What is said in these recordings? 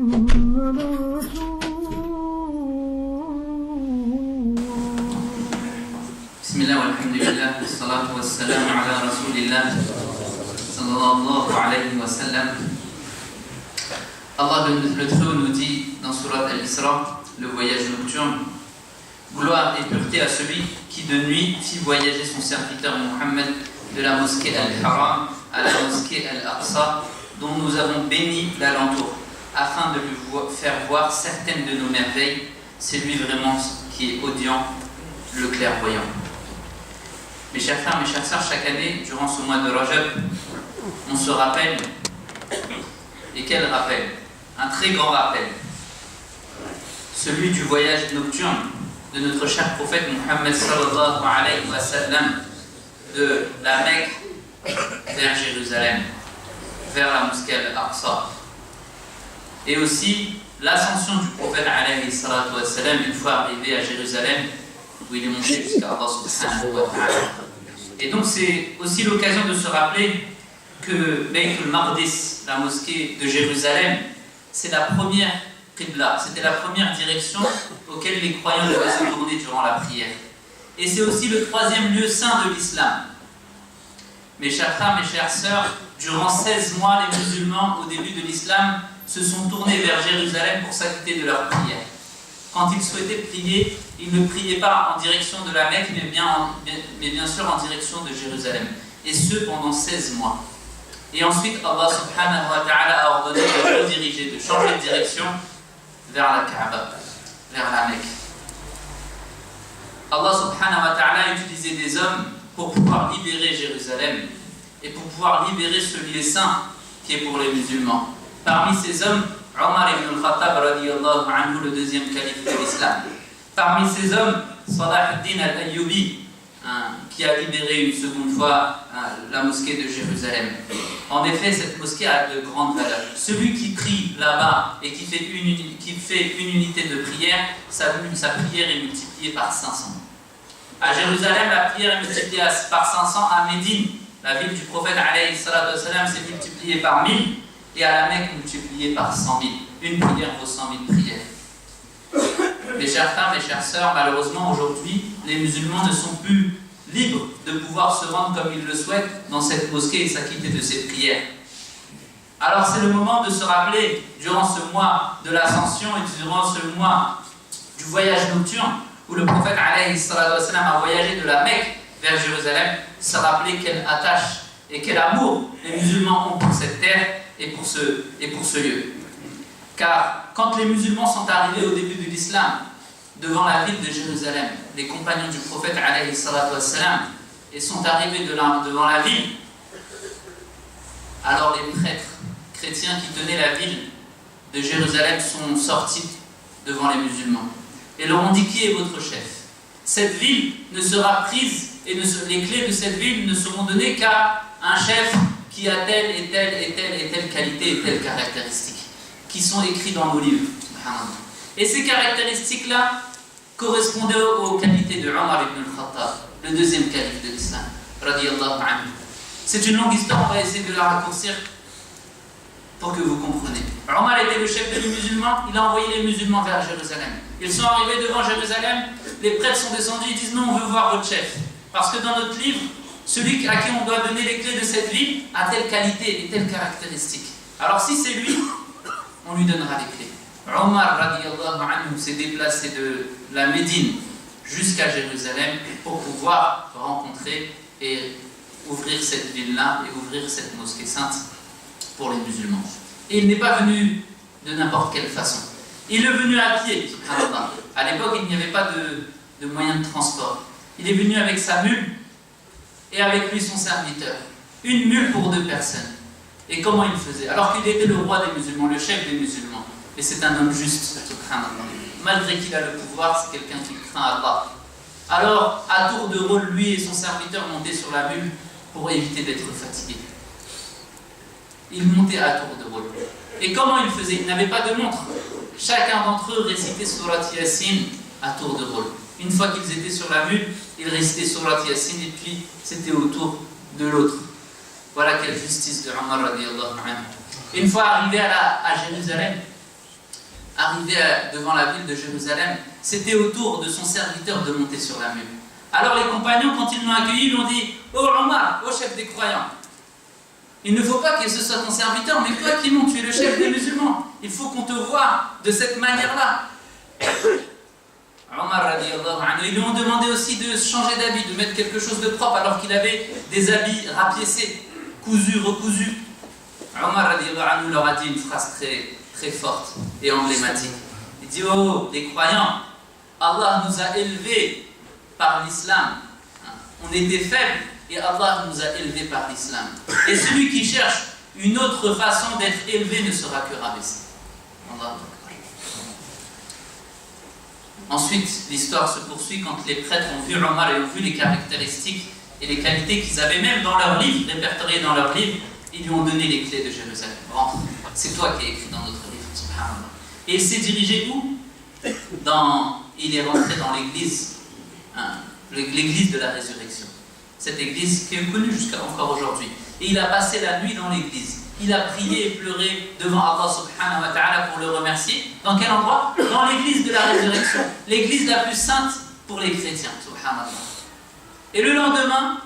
Bismillah walhamdulillah, wassalatu wassalamu ala rasulillah sallallahu alayhi wa sallam. Allah le Très-Haut nous dit dans Surat Al-Isra, le voyage nocturne: gloire et pureté à celui qui de nuit fit voyager son serviteur Mohammed de la mosquée Al-Haram à la mosquée Al-Aqsa, dont nous avons béni l'alentour, afin de lui faire voir certaines de nos merveilles. C'est lui vraiment qui est audient, le clairvoyant. Mes chers frères, mes chères sœurs, chaque année, durant ce mois de Rajab, on se rappelle, et quel rappel? Un très grand rappel, celui du voyage nocturne de notre cher prophète Mohammed sallallahu alayhi wa sallam, de la Mecque vers Jérusalem, vers la mosquée Al-Aqsa, et aussi l'ascension du prophète alayhi salatu wa sallam une fois arrivé à Jérusalem, où il est monté jusqu'à Allah subhanahu wa ta'ala. Et donc c'est aussi l'occasion de se rappeler que Bayt al-Maqdis, la mosquée de Jérusalem, c'est la première qibla, c'était la première direction auquel les croyants devaient se tourner durant la prière. Et c'est aussi le troisième lieu saint de l'islam. Mes chers frères, mes chères sœurs, durant 16 mois, les musulmans, au début de l'islam, se sont tournés vers Jérusalem pour s'acquitter de leur prière. Quand ils souhaitaient prier, ils ne priaient pas en direction de la Mecque, mais bien sûr en direction de Jérusalem. Et ce, pendant 16 mois. Et ensuite, Allah subhanahu wa ta'ala a ordonné de rediriger, de changer de direction vers la Kaaba, vers la Mecque. Allah subhanahu wa ta'ala a utilisé des hommes pour pouvoir libérer Jérusalem et pour pouvoir libérer ce lieu saint qui est pour les musulmans. Parmi ces hommes, Omar ibn al-Khattab radiyallahu anhu, le deuxième calife de l'islam. Parmi ces hommes, Salah ad-Din al-Ayyubi, qui a libéré une seconde fois la mosquée de Jérusalem. En effet, cette mosquée a de grandes valeurs. Celui qui prie là-bas et qui fait une unité de prière, sa prière est multipliée par 500. À Jérusalem, la prière est multipliée par 500. À Médine, la ville du prophète alayhi salatu wa salam, s'est multipliée par 1000. Et à la Mecque, multipliée par 100 000. Une prière vaut 100 000 prières. Mes chers frères, mes chères sœurs, malheureusement aujourd'hui, les musulmans ne sont plus libres de pouvoir se rendre comme ils le souhaitent dans cette mosquée et s'acquitter de ces prières. Alors c'est le moment de se rappeler, durant ce mois de l'ascension et durant ce mois du voyage nocturne, où le prophète alayhi salatu wa salam a voyagé de la Mecque vers Jérusalem, se rappeler quelle attache et quel amour les musulmans ont pour cette terre et pour ce lieu. Car quand les musulmans sont arrivés au début de l'islam devant la ville de Jérusalem, les compagnons du prophète alayhi salatu wassalam, et sont arrivés devant la ville, alors les prêtres chrétiens qui tenaient la ville de Jérusalem sont sortis devant les musulmans et leur ont dit: qui est votre chef? Cette ville ne sera prise et les clés de cette ville ne seront données qu'à un chef qui a telle et telle et telle et telle qualité et telle caractéristique, qui sont écrits dans nos livres. Et ces caractéristiques-là correspondaient aux qualités de Omar ibn al-Khattab, le deuxième calife de l'islam, radiyallahu anhu. C'est une longue histoire, on va essayer de la raccourcir pour que vous compreniez. Omar était le chef des musulmans, il a envoyé les musulmans vers Jérusalem. Ils sont arrivés devant Jérusalem, les prêtres sont descendus, ils disent: non, on veut voir votre chef. Parce que dans notre livre, celui à qui on doit donner les clés de cette ville a telle qualité et telle caractéristique. Alors si c'est lui, on lui donnera les clés. Omar radiyallahu anhu s'est déplacé de la Médine jusqu'à Jérusalem pour pouvoir rencontrer et ouvrir cette ville-là et ouvrir cette mosquée sainte pour les musulmans. Et il n'est pas venu de n'importe quelle façon. Il est venu à pied, subhanallah. À l'époque, il n'y avait pas de moyen de transport. Il est venu avec sa mule et avec lui son serviteur. Une mule pour 2 personnes. Et comment il faisait? Alors qu'il était le roi des musulmans, le chef des musulmans. Et c'est un homme juste, subhanallah. Malgré qu'il a le pouvoir, c'est quelqu'un qui craint Allah. Alors, à tour de rôle, lui et son serviteur montaient sur la mule pour éviter d'être fatigués. Ils montaient à tour de rôle. Et comment ils faisaient? Ils n'avaient pas de montre. Chacun d'entre eux récitait Surat Yasin à tour de rôle. Une fois qu'ils étaient sur la mule, ils récitaient Surat Yasin et puis c'était au tour de l'autre. Voilà quelle justice de Omar radiyallahu anhu. Une fois arrivé à Jérusalem, arrivé devant la ville de Jérusalem, c'était au tour de son serviteur de monter sur la mule. Alors les compagnons, quand ils l'ont accueilli, lui ont dit « Oh Omar, ô chef des croyants, il ne faut pas que ce soit ton serviteur, mais toi qui montes, tu es le chef des musulmans. Il faut qu'on te voie de cette manière-là. » Omar radiallahu anhu, ils lui ont demandé aussi de changer d'habit, de mettre quelque chose de propre alors qu'il avait des habits rapiécés, cousus, recousus. Omar radiallahu anhu leur a dit une phrase très, très forte et emblématique. Il dit: oh, les croyants, Allah nous a élevés par l'islam. On était faibles et Allah nous a élevés par l'islam. Et celui qui cherche une autre façon d'être élevé ne sera que rabaissé. Allah. Ensuite, l'histoire se poursuit quand les prêtres ont vu Omar et ont vu les caractéristiques et les qualités qu'ils avaient même dans leur livre, répertoriées dans leur livre. Ils lui ont donné les clés de Jérusalem. Rentre, c'est toi qui as écrit dans notre livre, subhanallah. Et il s'est dirigé où? Il est rentré dans l'église, l'église de la résurrection. Cette église qui est connue jusqu'à encore aujourd'hui. Et il a passé la nuit dans l'église. Il a prié et pleuré devant Allah subhanahu wa ta'ala pour le remercier. Dans quel endroit? Dans l'église de la résurrection. L'église la plus sainte pour les chrétiens, subhanallah. Et le lendemain,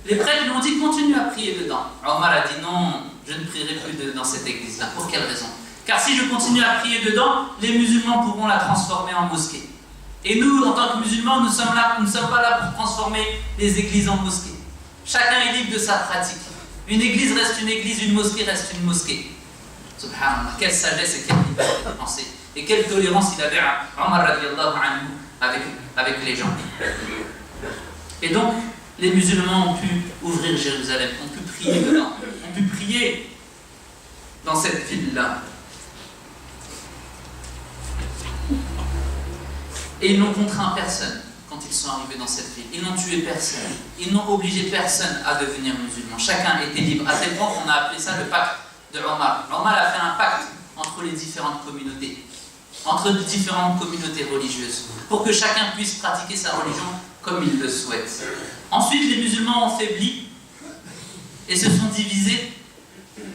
les prêtres lui ont dit: continue à prier dedans. Omar a dit: non, je ne prierai plus dans cette église-là. Pour quelle raison? Car si je continue à prier dedans, les musulmans pourront la transformer en mosquée. Et nous, en tant que musulmans, nous ne sommes pas là pour transformer les églises en mosquées. Chacun est libre de sa pratique. Une église reste une église, une mosquée reste une mosquée. Subhanallah, quelle sagesse et quelle liberté de pensée. Et quelle tolérance il avait Omar radiallahu anhu avec les gens. Et donc, les musulmans ont pu ouvrir Jérusalem, ont pu prier dedans, ont pu prier dans cette ville-là. Et ils n'ont contraint personne quand ils sont arrivés dans cette ville. Ils n'ont tué personne. Ils n'ont obligé personne à devenir musulman. Chacun était libre. À tel point qu'on a appelé ça le pacte de Omar. Omar a fait un pacte entre les différentes communautés, entre les différentes communautés religieuses, pour que chacun puisse pratiquer sa religion comme il le souhaite. Ensuite, les musulmans ont faibli et se sont divisés.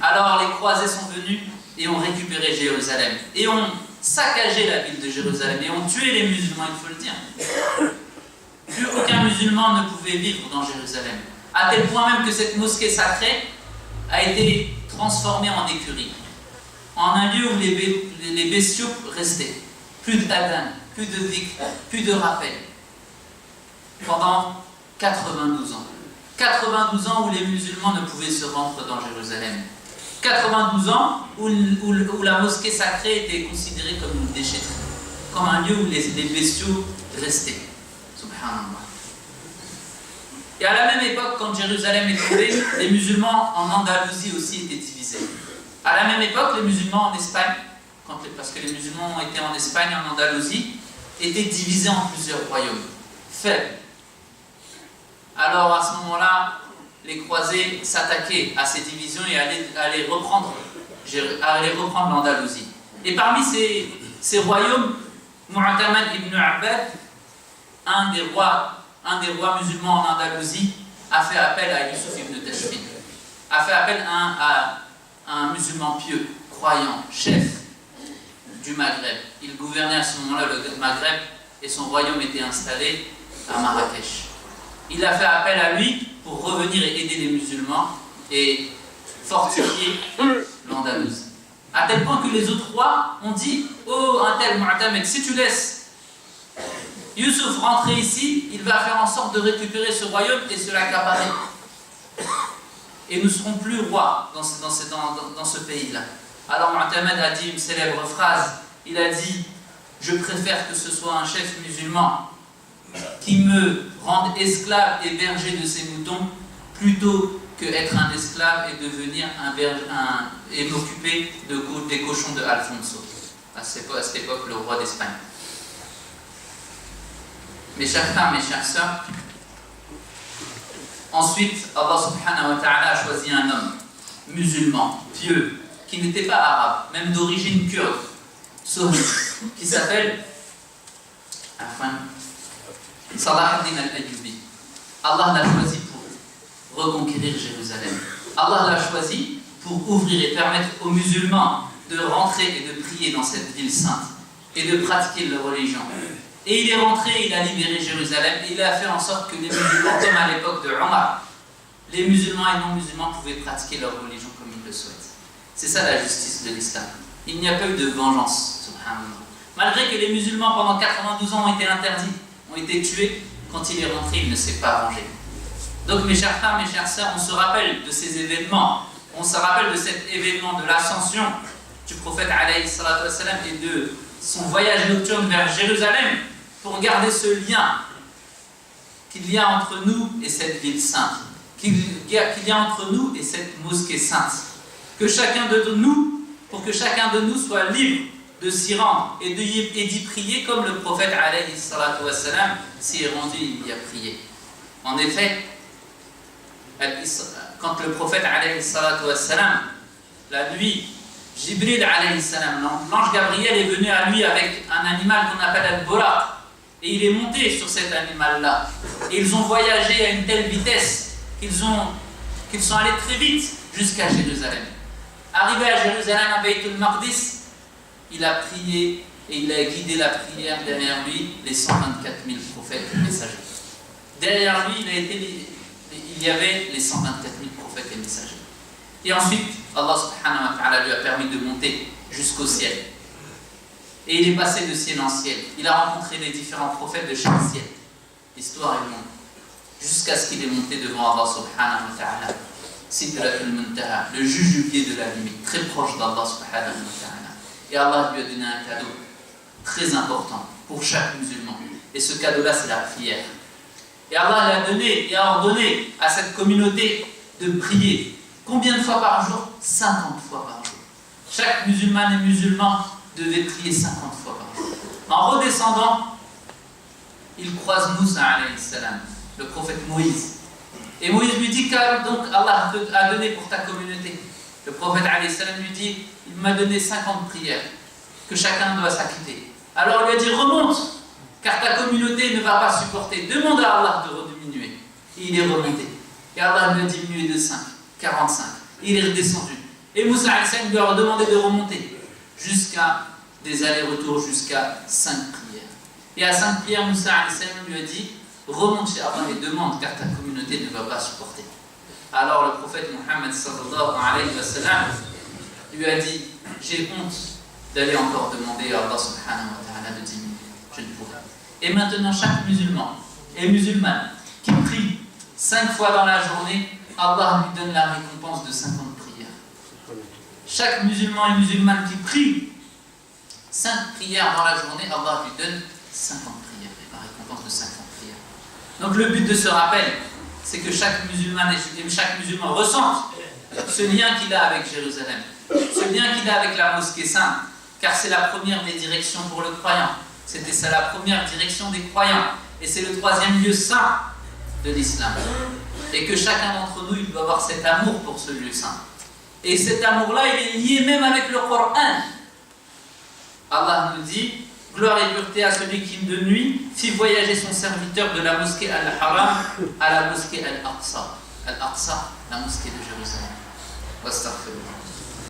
Alors les croisés sont venus et ont récupéré Jérusalem. Et ont saccagé la ville de Jérusalem et ont tué les musulmans, il faut le dire. Plus aucun musulman ne pouvait vivre dans Jérusalem. À tel point même que cette mosquée sacrée a été transformée en écurie. En un lieu où les bestiaux restaient. Plus d'adhan, plus de dhikr, plus de rappel. Pendant 92 ans. 92 ans où les musulmans ne pouvaient se rendre dans Jérusalem. 92 ans où la mosquée sacrée était considérée comme une déchetterie, comme un lieu où les bestiaux restaient. Subhanallah. Et à la même époque, quand Jérusalem est tombée, les musulmans en Andalousie aussi étaient divisés. À la même époque, les musulmans en Espagne, parce que les musulmans étaient en Espagne, en Andalousie, étaient divisés en plusieurs royaumes, faibles. Alors à ce moment-là, les croisés s'attaquaient à ces divisions et allaient reprendre l'Andalousie. Et parmi ces royaumes, Mu'tamad ibn Abbad, un des rois musulmans en Andalousie, a fait appel à Yusuf ibn Tashfin, a fait appel à un musulman pieux, croyant, chef du Maghreb. Il gouvernait à ce moment-là le Maghreb et son royaume était installé à Marrakech. Il a fait appel à lui pour revenir et aider les musulmans et fortifier l'Andalousie. À tel point que les autres rois ont dit: oh, un tel Mu'tamad, si tu laisses Yusuf rentrer ici, il va faire en sorte de récupérer ce royaume et se l'accaparer. Et nous ne serons plus rois dans ce pays-là. Alors Mu'tamad a dit une célèbre phrase. Il a dit: je préfère que ce soit un chef musulman qui me rende esclave et berger de ses moutons, plutôt que être un esclave et devenir et m'occuper des cochons de Alfonso, à cette époque le roi d'Espagne. Mes chers frères, mes chères sœurs, ensuite Allah subhanahu wa ta'ala a choisi un homme musulman, pieux, qui n'était pas arabe, même d'origine kurde, qui s'appelle Salah ad-Din al-Ayyubi. Allah l'a choisi pour reconquérir Jérusalem. Allah l'a choisi pour ouvrir et permettre aux musulmans de rentrer et de prier dans cette ville sainte et de pratiquer leur religion. Et il est rentré, il a libéré Jérusalem et il a fait en sorte que les musulmans, comme à l'époque de Omar, les musulmans et non-musulmans pouvaient pratiquer leur religion comme ils le souhaitent. C'est ça la justice de l'islam. Il n'y a pas eu de vengeance, subhanallah. Malgré que les musulmans pendant 92 ans ont été interdits, ont été tués, quand il est rentré, il ne s'est pas vengé. Donc mes chers frères, mes chères sœurs, on se rappelle de ces événements, on se rappelle de cet événement de l'ascension du prophète alayhi salatu wassalam et de son voyage nocturne vers Jérusalem pour garder ce lien qu'il y a entre nous et cette ville sainte, qu'il y a entre nous et cette mosquée sainte. Que chacun de nous, pour que chacun de nous soit libre de s'y rendre et d'y prier comme le prophète alayhi salatu wassalam s'y est rendu, il y a prié. En effet, quand le prophète alayhi salatu wassalam, la nuit, Jibril alayhi salam, l'ange Gabriel est venu à lui avec un animal qu'on appelle al-buraq et il est monté sur cet animal-là et ils ont voyagé à une telle vitesse qu'ils sont allés très vite jusqu'à Jérusalem. Arrivé à Jérusalem, à Bayt al-Maqdis, il a prié et il a guidé la prière derrière lui les 124 000 prophètes et messagers. Derrière lui, il y avait les 124 000 prophètes et messagers. Et ensuite, Allah subhanahu wa ta'ala lui a permis de monter jusqu'au ciel. Et il est passé de ciel en ciel. Il a rencontré les différents prophètes de chaque ciel. L'histoire est longue. Jusqu'à ce qu'il est monté devant Allah subhanahu wa ta'ala. Sidratul Muntaha, le jujubier de la limite, très proche d'Allah subhanahu wa ta'ala. Et Allah lui a donné un cadeau très important pour chaque musulman. Et ce cadeau-là, c'est la prière. Et Allah l'a donné et a ordonné à cette communauté de prier. Combien de fois par jour? 50 fois par jour. Chaque musulman et musulman devait prier 50 fois par jour. En redescendant, il croise Moussa alayhi salam, le prophète Moïse. Et Moïse lui dit que donc Allah a donné pour ta communauté. Le prophète alayhi salam lui dit, il m'a donné 50 prières que chacun doit s'acquitter. Alors il lui a dit, remonte, car ta communauté ne va pas supporter. Demande à Allah de diminuer. Et il est remonté. Et Allah lui a diminué de 5, 45. Et il est redescendu. Et Moussa alayhi salam lui a demandé de remonter jusqu'à des allers-retours, jusqu'à 5 prières. Et à 5 prières, Moussa alayhi salam lui a dit, remonte chez Allah et demande, car ta communauté ne va pas supporter. Alors le prophète Muhammad sallallahu alayhi wa sallam lui a dit, j'ai honte d'aller encore demander à Allah subhanahu wa ta'ala de diminuer. Je ne pourrai. Et maintenant, chaque musulman et musulmane qui prie 5 fois dans la journée, Allah lui donne la récompense de 50 prières. Chaque musulman et musulmane qui prie 5 prières dans la journée, Allah lui donne 50 prières, la récompense de 50 prières. Donc le but de ce rappel, c'est que chaque musulman et chaque musulman ressente ce lien qu'il a avec Jérusalem, ce lien qu'il a avec la mosquée sainte, car c'est la première des directions pour le croyant. C'était ça la première direction des croyants, et c'est le 3e lieu saint de l'islam. Et que chacun d'entre nous, il doit avoir cet amour pour ce lieu saint. Et cet amour-là, il est lié même avec le Coran. Allah nous dit, gloire et pureté à celui qui de nuit fit voyager son serviteur de la mosquée Al-Haram à la mosquée Al-Aqsa. Al-Aqsa, la mosquée de Jérusalem. Wastaghfirullah.